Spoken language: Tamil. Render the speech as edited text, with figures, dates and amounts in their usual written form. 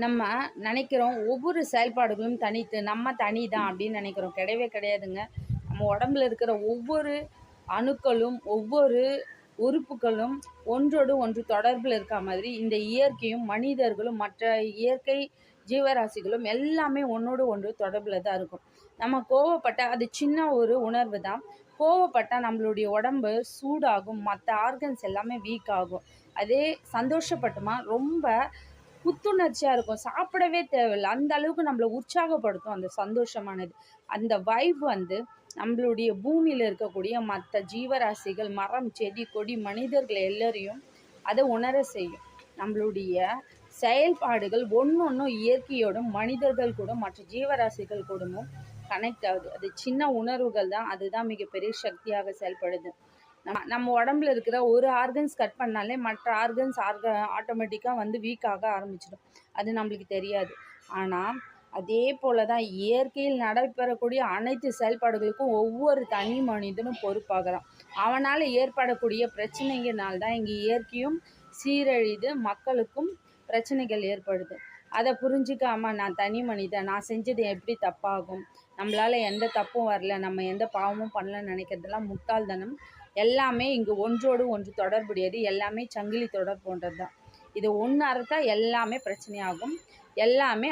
நம்ம நினைக்கிறோம் ஒவ்வொரு செயல்பாடுகளும் தனித்து நம்ம தனி தான் அப்படின்னு நினைக்கிறோம். கிடையவே கிடையாதுங்க. நம்ம உடம்புல இருக்கிற ஒவ்வொரு அணுக்களும் ஒவ்வொரு உறுப்புகளும் ஒன்றோடு ஒன்று தொடர்பில் இருக்க மாதிரி இந்த இயற்கையும் மனிதர்களும் மற்ற இயற்கை ஜீவராசிகளும் எல்லாமே ஒன்றோடு ஒன்று தொடர்பில் தான் இருக்கும். நம்ம கோவப்பட்டால் அது சின்ன ஒரு உணர்வு தான். கோவப்பட்டால் நம்மளுடைய உடம்பு சூடாகும், மற்ற ஆர்கன்ஸ் எல்லாமே வீக் ஆகும். அதே சந்தோஷப்பட்டுமா ரொம்ப புத்துணர்ச்சியாக இருக்கும், சாப்பிடவே தேவையில்லை, அந்த அளவுக்கு நம்மளை உற்சாகப்படுத்தும் அந்த சந்தோஷமானது. அந்த வைப் வந்து நம்மளுடைய பூமியில் இருக்கக்கூடிய மற்ற ஜீவராசிகள், மரம், செடி, கொடி, மனிதர்கள் எல்லோரையும் அதை உணர செய்யும். நம்மளுடைய செயல்பாடுகள் ஒன்றும் இயற்கையோடும் மனிதர்கள் கூட மற்ற ஜீவராசிகள் கூடவும் கனெக்ட் ஆகுது. அது சின்ன உணர்வுகள் தான், அதுதான் மிகப்பெரிய சக்தியாக செயல்படுது. நம்ம உடம்புல இருக்கிற ஒரு ஆர்கன்ஸ் கட் பண்ணாலே மற்ற ஆர்கன்ஸ் ஆட்டோமேட்டிக்காக வந்து வீக் ஆக ஆரம்பிச்சிடும். அது நம்மளுக்கு தெரியாது. ஆனால் அதே போல தான் இயற்கையில் நடைபெறக்கூடிய அனைத்து செயல்பாடுகளுக்கும் ஒவ்வொரு தனி மனிதனும் பொறுப்பாகிறான். அவனால் ஏற்படக்கூடிய பிரச்சனைகள்னால தான் இங்கே இயற்கையும் சீரழிது, மக்களுக்கும் பிரச்சனைகள் ஏற்படுது. அதை புரிஞ்சிக்காம நான் தனி மனிதன், நான் செஞ்சது எப்படி தப்பாகும், நம்மளால் எந்த தப்பும் வரல, நம்ம எந்த பாவமும் பண்ணலன்னு நினைக்கிறதெல்லாம் முட்டாள்தனம். எல்லாமே இங்கு ஒன்றோடு ஒன்று தொடர்புடையது. எல்லாமே சங்கிலி தொடர் போன்றது தான். இது ஒன்று அறுத்தா எல்லாமே பிரச்சனையாகும். எல்லாமே